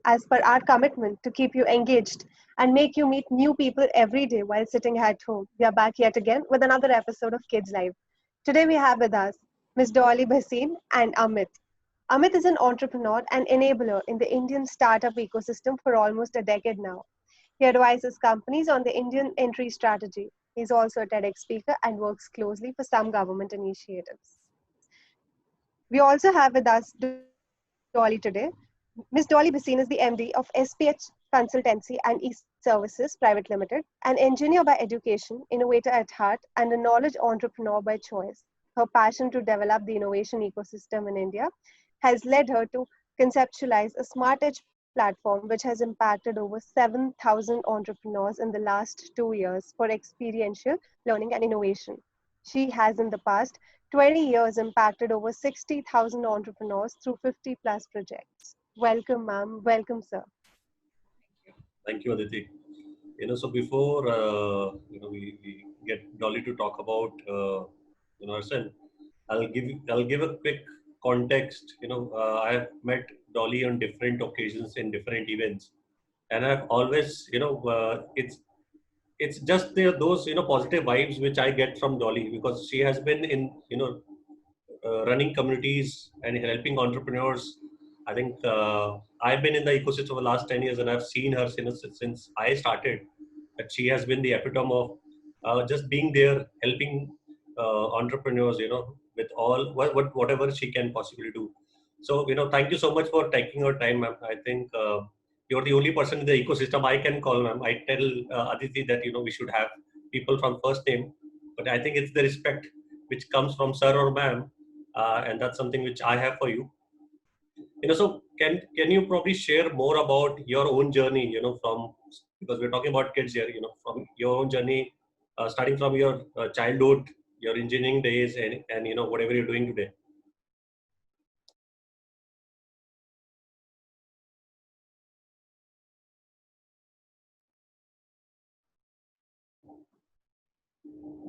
as per our commitment to keep you engaged and make you meet new people every day while sitting at home. We are back yet again with another episode of Kids Live. Today we have with us Ms. Dolly Bhasin and Amit. Amit is an entrepreneur and enabler in the Indian startup ecosystem for almost a decade now. He advises companies on the Indian entry strategy. He's also a TEDx speaker and works closely for some government initiatives. We also have with us Dolly today. Ms. Dolly Bhasin is the MD of SPH Consultancy and Eservices Private Limited, an engineer by education, innovator at heart, and a knowledge entrepreneur by choice. Her passion to develop the innovation ecosystem in India has led her to conceptualize a SMARTEDGE platform which has impacted over 7,000 entrepreneurs in the last 2 years for experiential learning and innovation. She has in the past 20 years impacted over 60,000 entrepreneurs through 50 plus projects. Welcome, ma'am. Welcome, sir. Thank you, Aditi. So before we get Dolly to talk about herself, I'll give a quick context. I have met Dolly on different occasions in different events, and I've always it's just those positive vibes which I get from Dolly, because she has been in running communities and helping entrepreneurs. I think I've been in the ecosystem for the last 10 years, and I've seen her since I started. That she has been the epitome of just being there, helping entrepreneurs, with all whatever she can possibly do. So, thank you so much for taking your time, ma'am. I think you're the only person in the ecosystem I can call, ma'am. I tell Aditi that we should have people from first name, but I think it's the respect which comes from sir or ma'am, and that's something which I have for you. So can you probably share more about your own journey? From, because we're talking about kids here. From your own journey, starting from your childhood, your engineering days, and whatever you're doing today.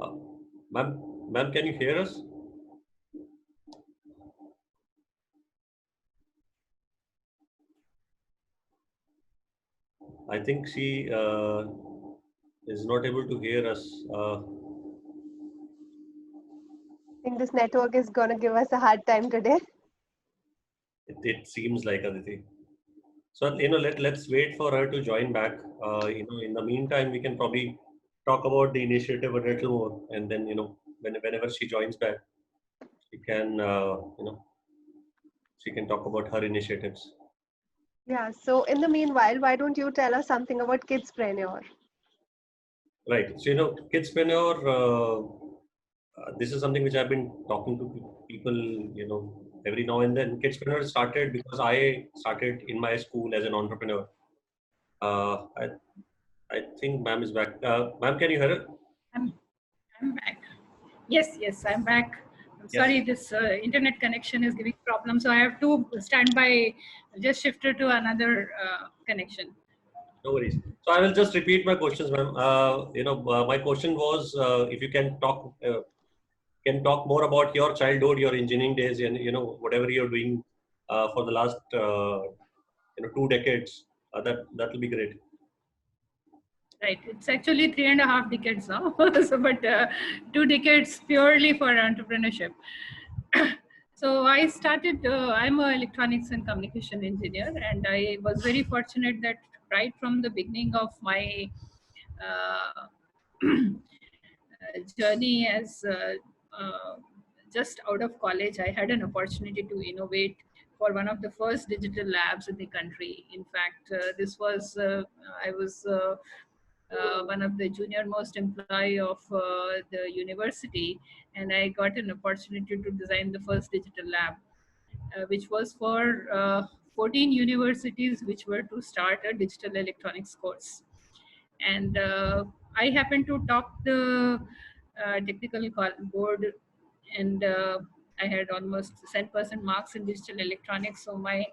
Uh, ma'am, can you hear us? I think she is not able to hear us. I think this network is going to give us a hard time today. It seems like, Aditi. So let's wait for her to join back. In the meantime, we can probably talk about the initiative a little more, and then whenever she joins back, she can she can talk about her initiatives. Yeah, so in the meanwhile, why don't you tell us something about Kidzpreneur? Right. So Kidzpreneur. This is something which I've been talking to people, every now and then. Kidzpreneur started because I started in my school as an entrepreneur. Uh, I, I think ma'am is back. Ma'am, can you hear it? I'm back. Yes, I'm back. I'm Yes. sorry, this internet connection is giving problems, so I have to stand by, just shifted to another connection. No worries. So I will just repeat my questions, ma'am. My question was if you can talk more about your childhood, your engineering days, and whatever you're doing for the last 2 decades. That will be great. Right, it's actually 3.5 decades now, so, but 2 decades purely for entrepreneurship. So I started, I'm an electronics and communication engineer, and I was very fortunate that right from the beginning of my journey as just out of college, I had an opportunity to innovate for one of the first digital labs in the country. In fact, this was, I was one of the junior most employee of the university, and I got an opportunity to design the first digital lab, which was for 14 universities which were to start a digital electronics course. And I happened to talk the technical board, and I had almost 10% marks in digital electronics. So my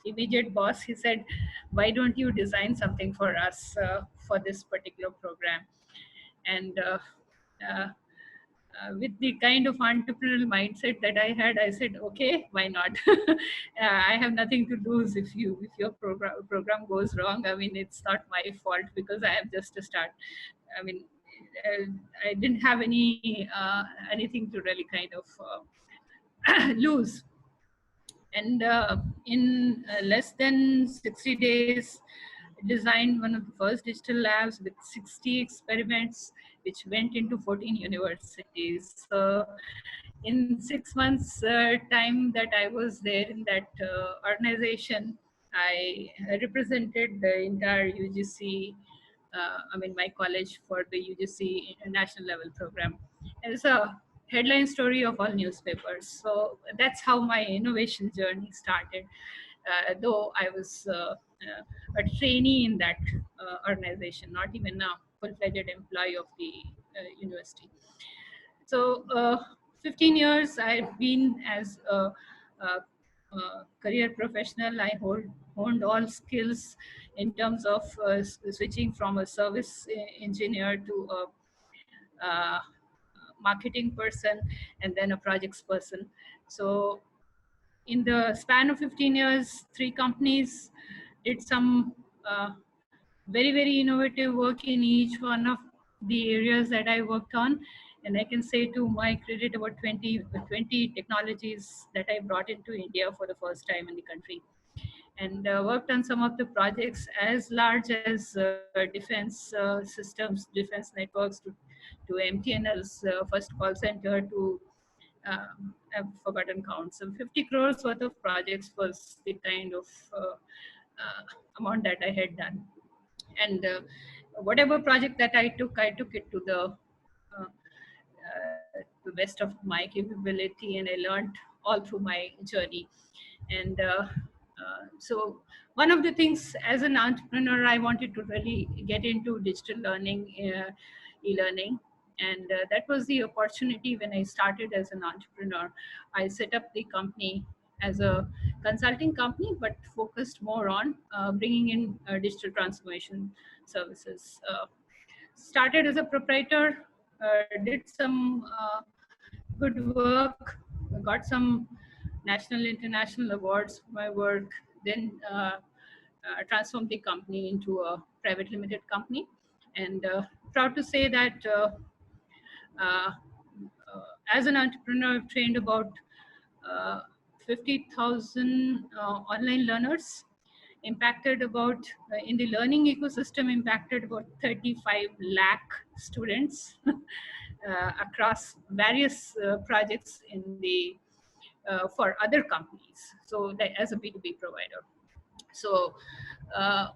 immediate boss, he said, why don't you design something for us for this particular program? And uh, with the kind of entrepreneurial mindset that I had, I said, okay, why not? I have nothing to lose if your program goes wrong. I mean, it's not my fault because I am just a start. I mean, uh, I didn't have anything to really kind of lose. And in less than 60 days, designed one of the first digital labs with 60 experiments, which went into 14 universities. So in 6 months time that I was there in that organization, I represented the entire UGC, I mean my college for the UGC national level program. And it's a headline story of all newspapers. So that's how my innovation journey started. Though I was a trainee in that organization, not even a full-fledged employee of the university. So 15 years I've been as a career professional. I honed all skills in terms of switching from a service engineer to a marketing person and then a projects person. So in the span of 15 years, 3 companies did some very innovative work in each one of the areas that I worked on. And I can say to my credit about 20 technologies that I brought into India for the first time in the country. And worked on some of the projects as large as defense systems, defense networks, to MTNL's first call center, to I've forgotten count. So 50 crores worth of projects was the kind of amount that I had done. And whatever project that I took it to the best of my capability, and I learned all through my journey. And so one of the things as an entrepreneur, I wanted to really get into digital learning, e-learning. And that was the opportunity when I started as an entrepreneur. I set up the company as a consulting company, but focused more on bringing in digital transformation services. Started as a proprietor, did some good work, got some national, international awards for my work, then transformed the company into a private limited company. And proud to say that uh, as an entrepreneur, I've trained about uh, 50,000 online learners, impacted about, in the learning ecosystem, impacted about 35 lakh students across various projects in the for other companies. So that as a B2B provider. So uh,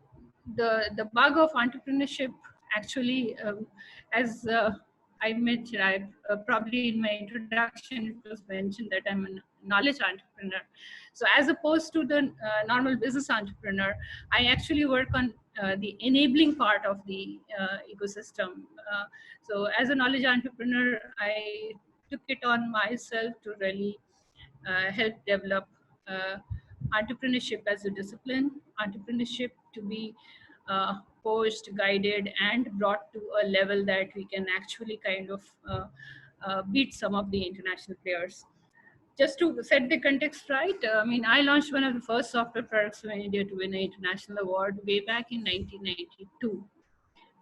the bug of entrepreneurship actually, as I mentioned, I probably in my introduction it was mentioned that I'm a knowledge entrepreneur. So as opposed to the normal business entrepreneur, I actually work on the enabling part of the ecosystem. So as a knowledge entrepreneur, I took it on myself to really help develop entrepreneurship as a discipline, entrepreneurship to be coached, guided, and brought to a level that we can actually kind of beat some of the international players. Just to set the context right, I mean, I launched one of the first software products in India to win an international award way back in 1992.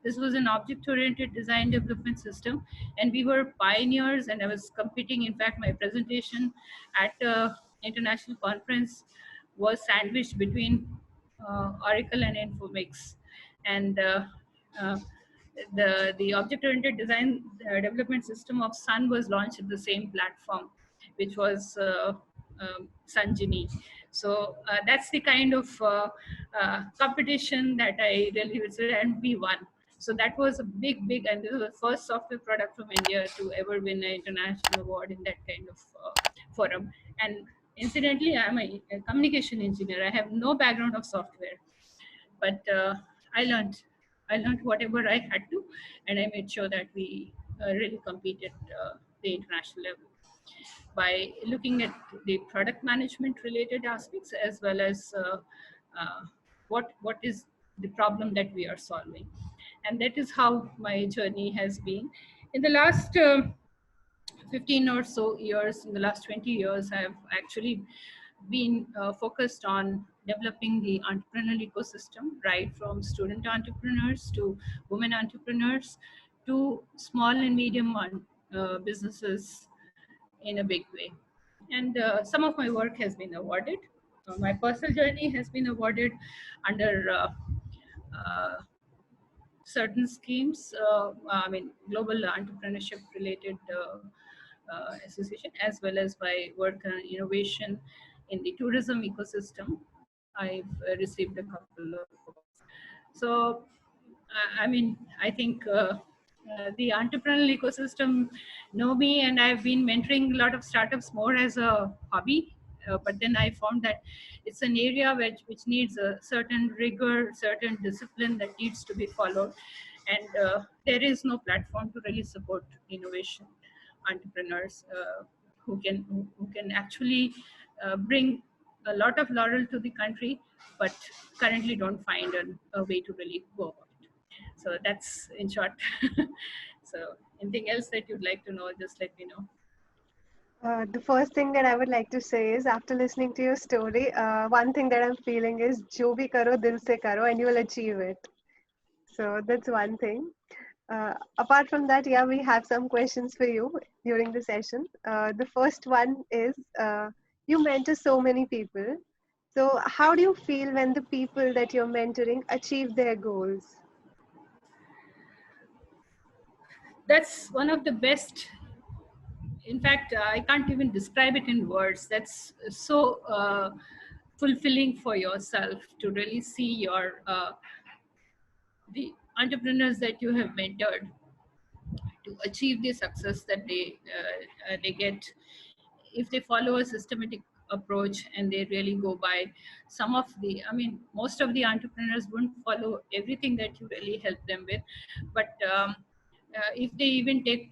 This was an object-oriented design development system, and we were pioneers. And I was competing. In fact, my presentation at the international conference was sandwiched between Oracle and Informix. And uh, the object-oriented design development system of Sun was launched at the same platform, which was Sanjini. So that's the kind of competition that I really was, and we won. So that was a big, and this was the first software product from India to ever win an international award in that kind of forum. And incidentally, I'm a communication engineer. I have no background of software, but I learned whatever I had to, and I made sure that we really competed the international level by looking at the product management related aspects, as well as what is the problem that we are solving. And that is how my journey has been. In the last 15 or so years, in the last 20 years, I have actually been focused on developing the entrepreneurial ecosystem, right from student entrepreneurs to women entrepreneurs to small and medium businesses in a big way. And some of my work has been awarded. My personal journey has been awarded under uh, certain schemes, I mean, global entrepreneurship related association, as well as by work on innovation in the tourism ecosystem. I've received a couple of awards. So, I mean, I think the entrepreneurial ecosystem know me, and I've been mentoring a lot of startups more as a hobby. But then I found that it's an area which needs a certain rigor, certain discipline that needs to be followed. And there is no platform to really support innovation entrepreneurs who can actually bring a lot of laurel to the country, but currently don't find a way to really go about it. So that's in short. So anything else that you'd like to know, just let me know. The first thing that I would like to say is, after listening to your story, one thing that I'm feeling is, "Jo bhi karo, dil se karo," and you will achieve it. So that's one thing. Apart from that, yeah, we have some questions for you during the session. The first one is, you mentor so many people. So how do you feel when the people that you're mentoring achieve their goals? That's one of the best. In fact, I can't even describe it in words. That's so fulfilling for yourself to really see your the entrepreneurs that you have mentored to achieve the success that they get if they follow a systematic approach and they really go by some of the, I mean, most of the entrepreneurs wouldn't follow everything that you really help them with, but if they even take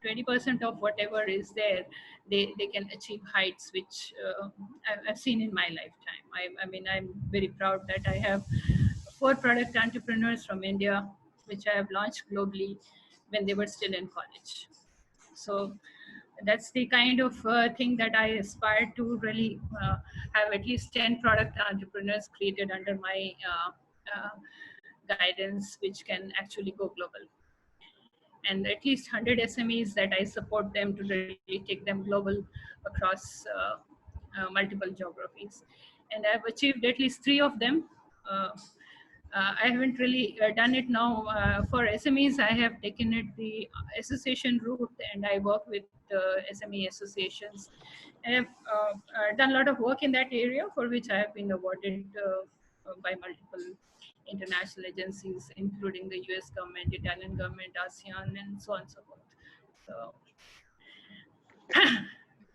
20% of whatever is there, they can achieve heights which I've seen in my lifetime. I mean, I'm very proud that I have 4 product entrepreneurs from India, which I have launched globally when they were still in college. So that's the kind of thing that I aspire to really have at least 10 product entrepreneurs created under my guidance, which can actually go global. And at least 100 SMEs that I support them to really take them global across multiple geographies. And I've achieved at least 3 of them. Uh, I haven't really done it now. For SMEs, I have taken it the association route, and I work with SME associations. And I've done a lot of work in that area, for which I have been awarded by multiple international agencies, including the US government, Italian government, ASEAN, and so on and so forth. So,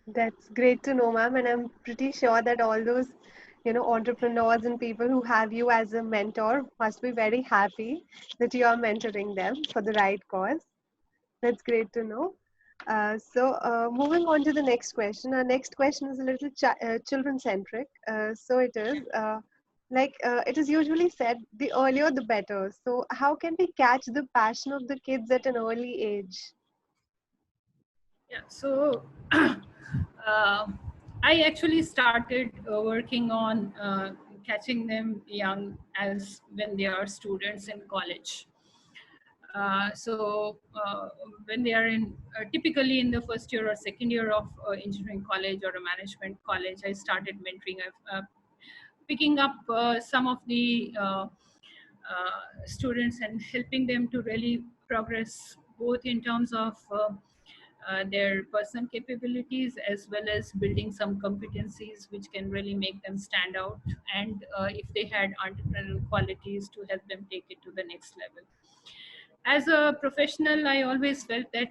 That's great to know, ma'am. And I'm pretty sure that all those, entrepreneurs and people who have you as a mentor must be very happy that you are mentoring them for the right cause. That's great to know. Moving on to the next question. Our next question is a little children centric. So it is, it is usually said, the earlier the better. So how can we catch the passion of the kids at an early age? yeah, so I actually started working on catching them young as when they are students in college. So when they are in typically in the first year or second year of engineering college or a management college, I started mentoring, picking up some of the students and helping them to really progress both in terms of their personal capabilities as well as building some competencies which can really make them stand out, and if they had entrepreneurial qualities, to help them take it to the next level. As a professional, I always felt that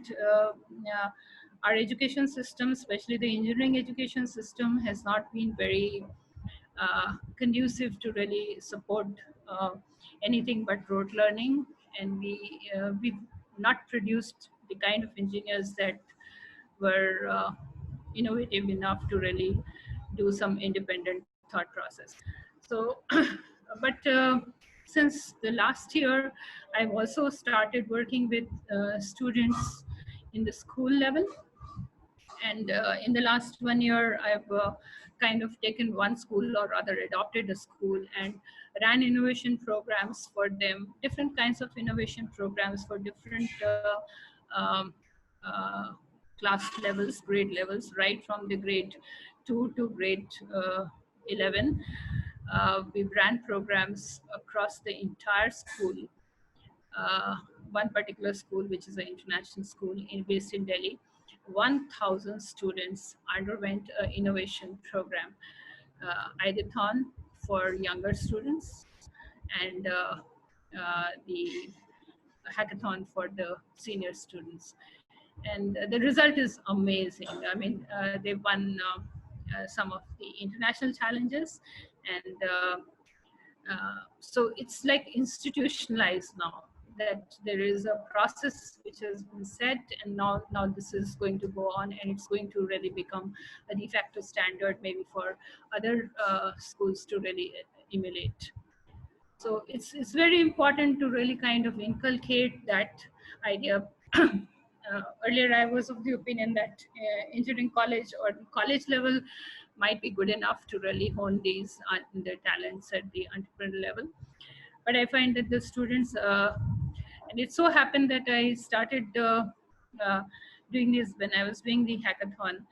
our education system, especially the engineering education system, has not been very conducive to really support uh, anything but rote learning, and we've not produced the kind of engineers that were innovative enough to really do some independent thought process. So, but since the last year, I've also started working with students in the school level, And in the last 1 year, I've kind of taken one school, or rather adopted a school, and ran innovation programs for them, different kinds of innovation programs for different um, uh, class levels, grade levels, right from the grade 2 to grade 11. We've ran programs across the entire school. uh, One particular school, which is an international school based in Delhi, 1,000 students underwent an innovation program, Ideathon for younger students, and the hackathon for the senior students. And the result is amazing. I mean, they won some of the international challenges, and so it's like institutionalized now, that there is a process which has been set, and now this is going to go on, and it's going to really become a de facto standard maybe for other schools to really emulate. So it's very important to really kind of inculcate that idea. Earlier, I was of the opinion that engineering college or college level might be good enough to really hone these their talents at the entrepreneurial level. But I find that the students, and it so happened that I started uh, doing this when I was doing the hackathon.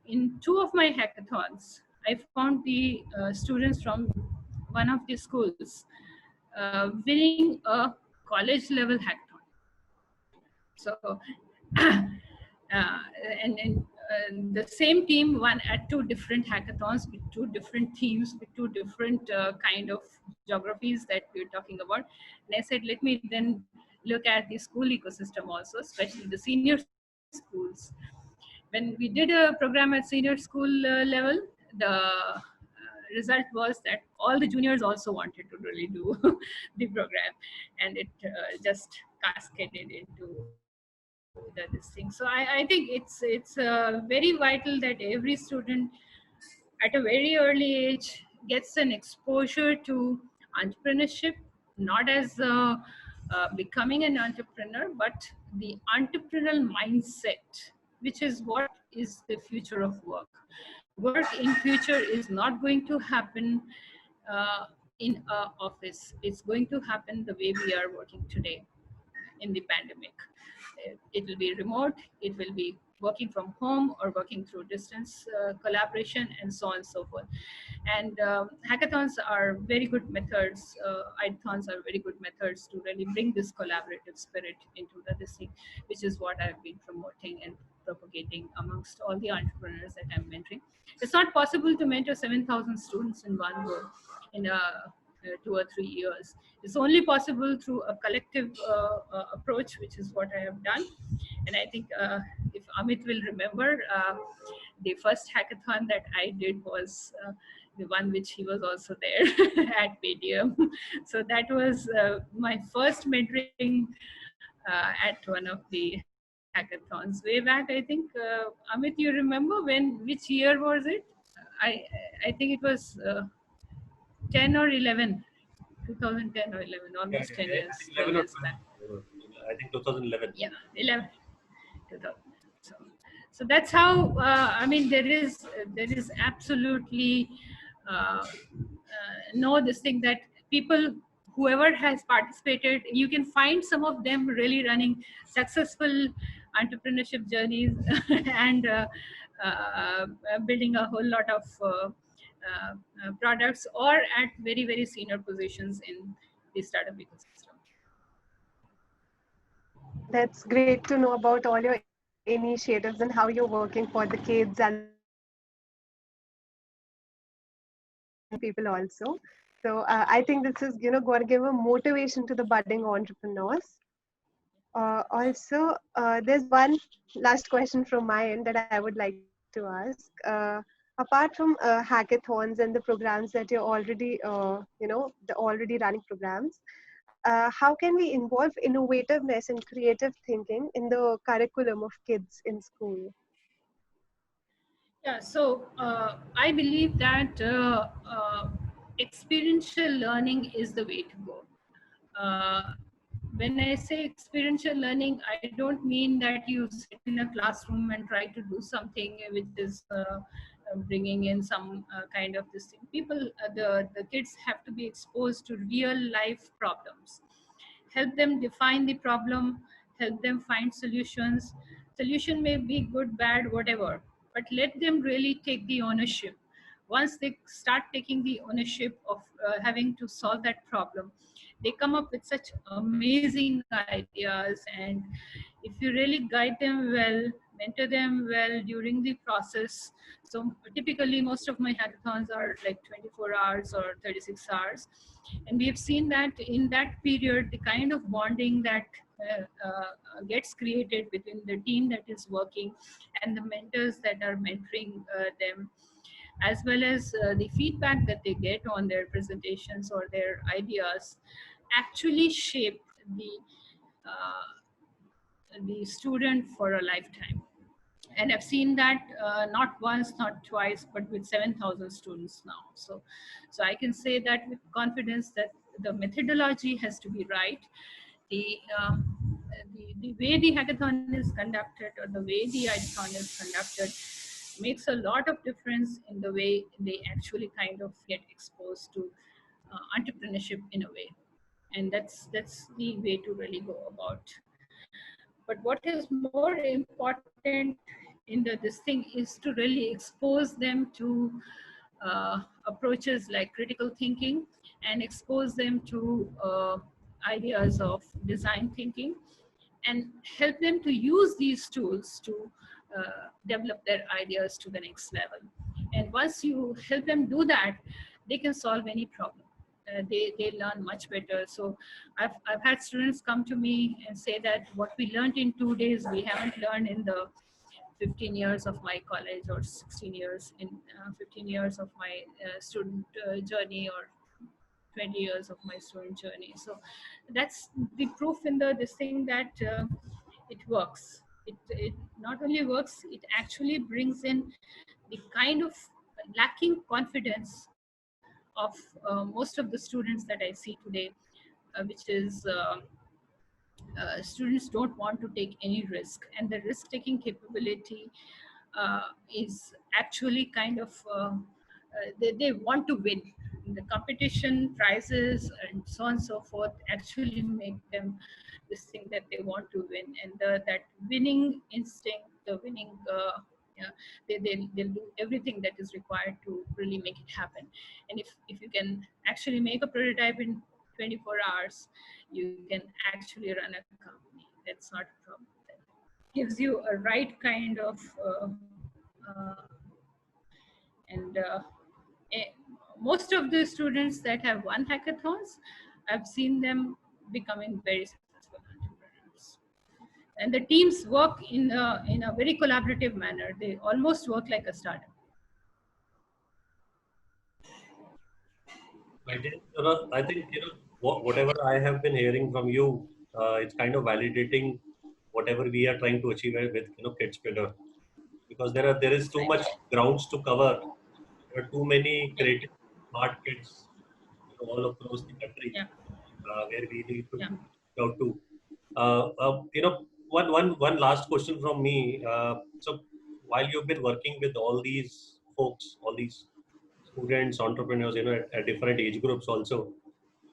In two of my hackathons, I found the students from one of the schools winning a college level hackathon. So, the same team won at two different hackathons with two different themes, with two different kind of geographies that we're talking about. And I said, let me then look at the school ecosystem also, especially the senior schools. When we did a program at senior school level, the result was that all the juniors also wanted to really do the program, and it just cascaded into this thing. So I think it's very vital that every student at a very early age gets an exposure to entrepreneurship, not as becoming an entrepreneur, but the entrepreneurial mindset, which is what is the future of work. Work in future is not going to happen uh, in a office. It's going to happen the way we are working today in the pandemic. It will be remote, it will be working from home or working through distance collaboration, and so on and so forth. And hackathons are very good methods, ideathons are very good methods to really bring this collaborative spirit into this thing, which is what I've been promoting and propagating amongst all the entrepreneurs that I'm mentoring. It's not possible to mentor 7,000 students in one go in a 2 or 3 years. It's only possible through a collective approach, which is what I have done. And I think if Amit will remember, the first hackathon that I did was the one which he was also there at Paytm. So that was my first mentoring at one of the hackathons way back. I think Amit, you remember which year was it? I I think it was 10 or 11, 2010 or 11, Yeah, almost 10 yeah, I years, think 12 11 or years back. 12. I think 2011. Yeah, 11, 2000. So, so that's how, I mean, there is absolutely no this thing that people, whoever has participated, you can find some of them really running successful entrepreneurship journeys and building a whole lot of products, or at very, very senior positions in the startup ecosystem. That's great to know about all your initiatives and how you're working for the kids and the young people also. So I think this is, going to give a motivation to the budding entrepreneurs. Also, there's one last question from my end that I would like to ask. Apart from hackathons and the programs that you're already, the already running programs, how can we involve innovativeness and creative thinking in the curriculum of kids in school? Yeah, so I believe that experiential learning is the way to go. when I say experiential learning, I don't mean that you sit in a classroom and try to do something which is bringing in some kind of this thing. People, the kids have to be exposed to real life problems. Help them define the problem, help them find solutions. Solution may be good, bad, whatever, but let them really take the ownership. Once they start taking the ownership of having to solve that problem, they come up with such amazing ideas. And if you really guide them well, mentor them well during the process, so typically most of my hackathons are like 24 hours or 36 hours, and we have seen that in that period the kind of bonding that gets created between the team that is working and the mentors that are mentoring them, as well as the feedback that they get on their presentations or their ideas, actually shape the student for a lifetime. And I've seen that not once, not twice, but with 7,000 students now. So I can say that with confidence that the methodology has to be right. The, the way the hackathon is conducted or the way the hackathon is conducted makes a lot of difference in the way they actually kind of get exposed to entrepreneurship in a way. And that's the way to really go about. But what is more important in this thing is to really expose them to approaches like critical thinking, and expose them to ideas of design thinking, and help them to use these tools to develop their ideas to the next level. And once you help them do that, they can solve any problem. They learn much better. So I've had students come to me and say that what we learned in 2 days, we haven't learned in the 15 years of my college, or 16 years in 15 years of my student journey, or 20 years of my student journey. So that's the proof in this thing that it works. It not only works, it actually brings in the kind of lacking confidence of most of the students that I see today, which is students don't want to take any risk, and the risk-taking capability is actually kind of they want to win. The competition, prizes, and so on and so forth actually make them this thing that they want to win, and that winning instinct, the winning. Yeah, they'll do everything that is required to really make it happen. And if you can actually make a prototype in 24 hours, you can actually run a company. That's not a problem. That gives you a right kind of and most of the students that have won hackathons, I've seen them becoming very successful entrepreneurs. And the teams work in a very collaborative manner. They almost work like a startup. I think whatever I have been hearing from you, it's kind of validating whatever we are trying to achieve with Kidzpreneur, because there is too much grounds to cover. There are too many creative, smart kids all across the country, Yeah. where we need to reach out to. One last question from me. So while you've been working with all these folks, all these students, entrepreneurs, at different age groups also,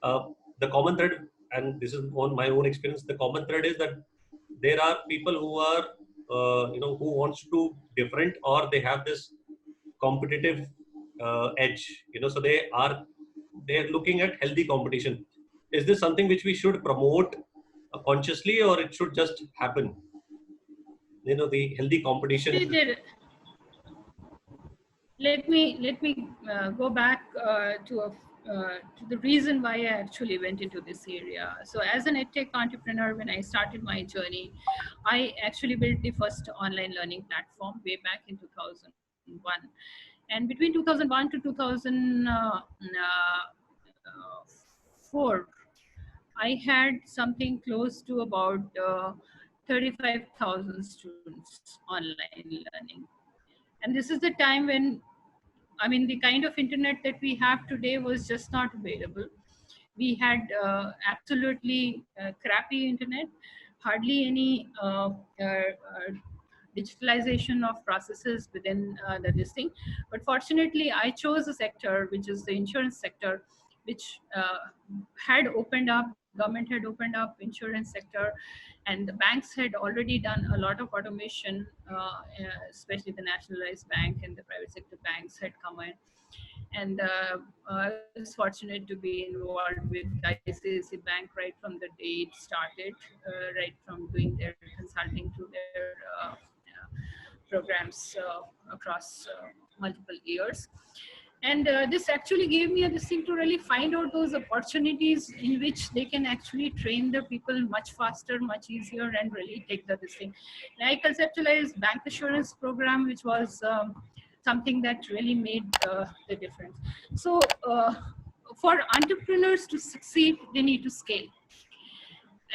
the common thread, and this is on my own experience, the common thread is that there are people who are, who wants to do different, or they have this competitive edge, so they're looking at healthy competition. Is this something which we should promote consciously, or it should just happen? The healthy competition. Let me go back to the reason why I actually went into this area. So as an edtech entrepreneur, when I started my journey, I actually built the first online learning platform way back in 2001. And between 2001 to 2004, I had something close to about 35,000 students online learning. And this is the time when, I mean, the kind of internet that we have today was just not available. we had absolutely crappy internet, hardly any digitalization of processes within this thing. But fortunately, I chose a sector, which is the insurance sector, which had opened up, government had opened up insurance sector, and the banks had already done a lot of automation, especially the nationalized bank and the private sector banks had come in. And I was fortunate to be involved with ICICI Bank right from the day it started, right from doing their consulting to their programs across multiple years. And this actually gave me this thing to really find out those opportunities in which they can actually train the people much faster, much easier, and really take this thing. And I conceptualized bank assurance program, which was something that really made the difference. So for entrepreneurs to succeed, they need to scale.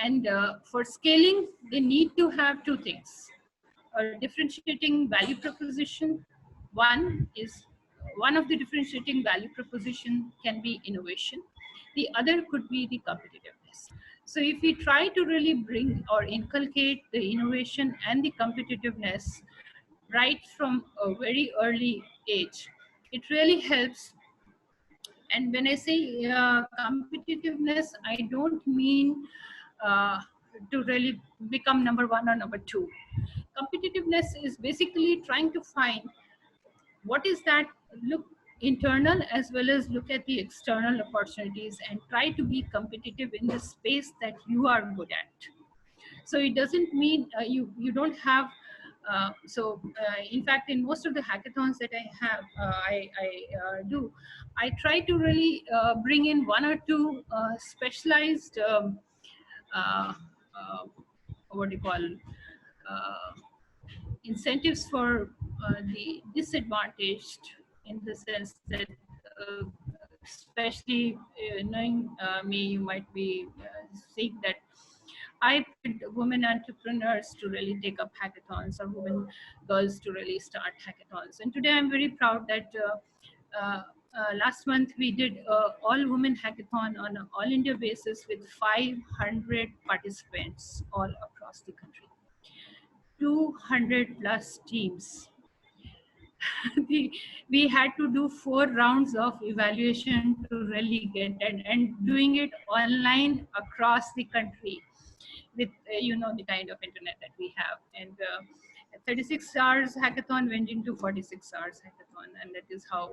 And for scaling, they need to have two things: a differentiating value proposition. One of the differentiating value proposition can be innovation. The other could be the competitiveness. So if we try to really bring or inculcate the innovation and the competitiveness right from a very early age, it really helps. And when I say competitiveness, I don't mean uh, to really become number one or number two. Competitiveness is basically trying to find what is that, look internal as well as look at the external opportunities and try to be competitive in the space that you are good at. So it doesn't mean you don't have in fact, in most of the hackathons that I have, I do, I try to really bring in one or two specialized uh, uh, what do you call incentives for the disadvantaged, in the sense that especially knowing me, you might be seeing that I picked women entrepreneurs to really take up hackathons, or women girls to really start hackathons. And today I'm very proud that last month we did all women hackathon on an all India basis with 500 participants all across the country. 200 plus teams. We had to do 4 rounds of evaluation to really get, and doing it online across the country with the kind of internet that we have. And 36 hours hackathon went into 46 hours hackathon, and that is how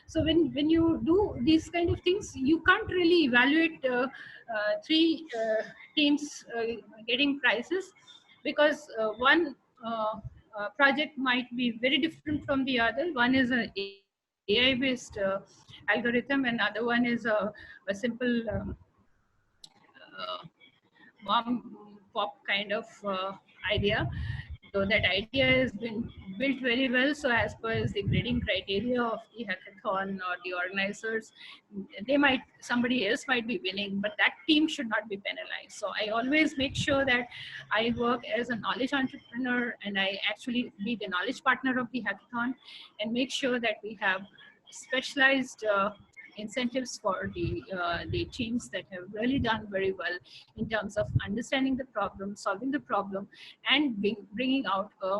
so when you do these kind of things, you can't really evaluate 3 teams getting prizes, because one project might be very different from the other. One is an AI based algorithm, and other one is a simple uh, mom pop kind of idea. So that idea has been built very well. So as per as the grading criteria of the hackathon or the organizers, somebody else might be winning, but that team should not be penalized. So I always make sure that I work as a knowledge entrepreneur, and I actually be the knowledge partner of the hackathon, and make sure that we have specialized incentives for the teams that have really done very well in terms of understanding the problem, solving the problem, and bringing out a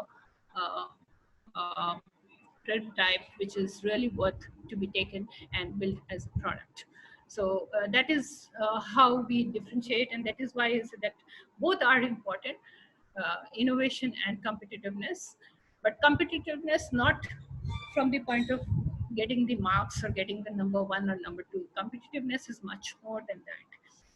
prototype which is really worth to be taken and built as a product. So that is how we differentiate, and that is why is that both are important, innovation and competitiveness. But competitiveness not from the point of getting the marks or getting the number 1 or number 2. Competitiveness is much more than that.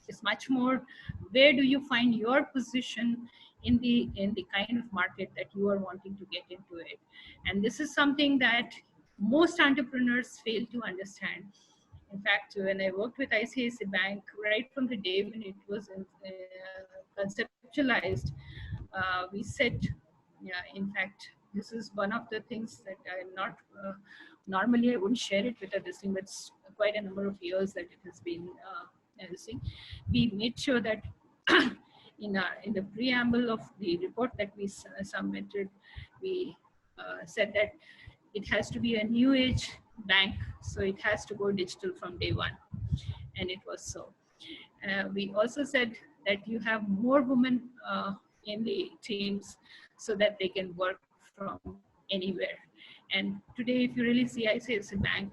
It's much more, where do you find your position in the kind of market that you are wanting to get into it. And this is something that most entrepreneurs fail to understand. In fact, when I worked with ICICI Bank, right from the day when it was conceptualized, we said, yeah, in fact, this is one of the things that I'm not, normally I wouldn't share it with others, but it's quite a number of years that it has been everything. We made sure that in the preamble of the report that we submitted, we said that it has to be a new age bank, so it has to go digital from day one. and it was so. We also said that you have more women in the teams so that they can work from anywhere. And today, if you really see ICICI Bank,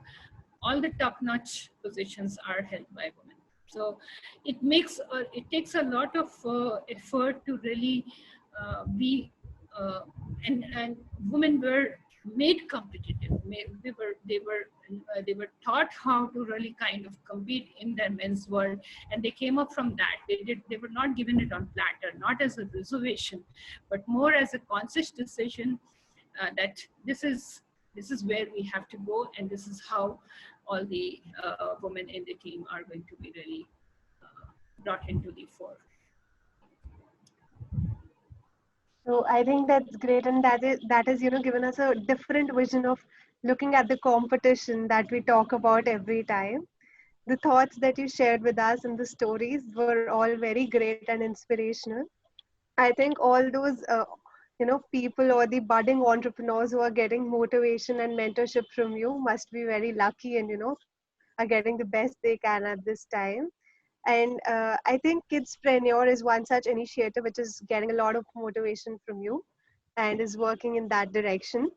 all the top-notch positions are held by women. So it takes a lot of effort to really be and women were made competitive. They were taught how to really kind of compete in their men's world, and they came up from that. They were not given it on platter, not as a reservation, but more as a conscious decision that this is where we have to go, and this is how all the women in the team are going to be really brought into the fore. So I think that's great, and that is given us a different vision of looking at the competition that we talk about every time. The thoughts that you shared with us and the stories were all very great and inspirational. I think all those people or the budding entrepreneurs who are getting motivation and mentorship from you must be very lucky, and are getting the best they can at this time. And I think Kidzpreneur is one such initiative which is getting a lot of motivation from you and is working in that direction.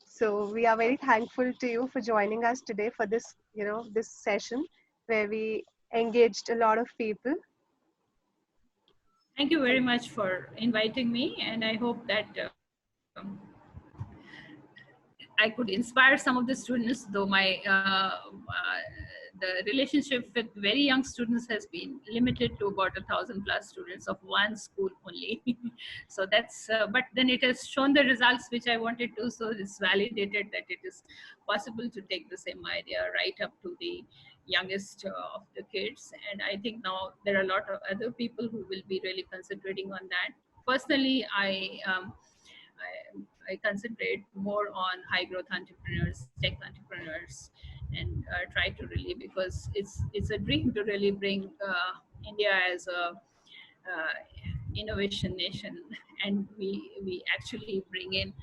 So we are very thankful to you for joining us today for this, this session where we engaged a lot of people. Thank you very much for inviting me, and I hope that I could inspire some of the students, though my the relationship with very young students has been limited to about 1,000+ students of one school only. So that's, but then it has shown the results which I wanted to, so it's validated that it is possible to take the same idea right up to the youngest of the kids. And I think now there are a lot of other people who will be really concentrating on that. Personally, I concentrate more on high growth entrepreneurs, tech entrepreneurs, and try to really, because it's a dream to really bring India as a innovation nation, and we actually bring in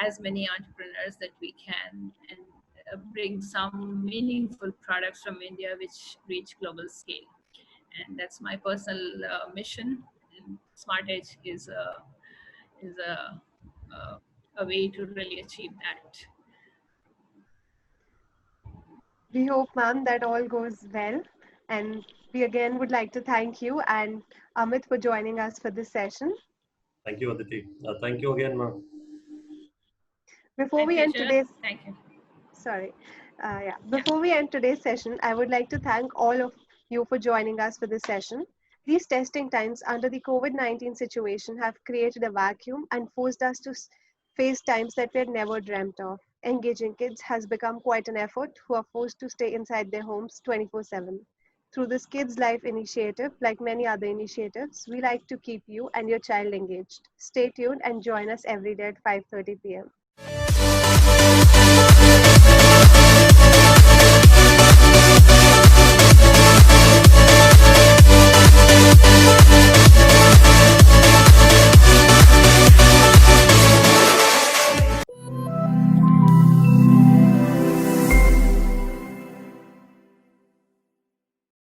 as many entrepreneurs that we can, and bring some meaningful products from India which reach global scale. And that's my personal mission. And SMARTEDGE is a way to really achieve that. We hope, ma'am, that all goes well. And we again would like to thank you and Amit for joining us for this session. Thank you, Aditi. Thank you again, ma'am. Before we end today's, thank you. Sorry. Before we end today's session, I would like to thank all of you for joining us for this session. These testing times under the COVID-19 situation have created a vacuum and forced us to face times that we had never dreamt of. Engaging kids has become quite an effort who are forced to stay inside their homes 24/7. Through this KidzLive initiative, like many other initiatives, we like to keep you and your child engaged. Stay tuned and join us every day at 5:30 p.m.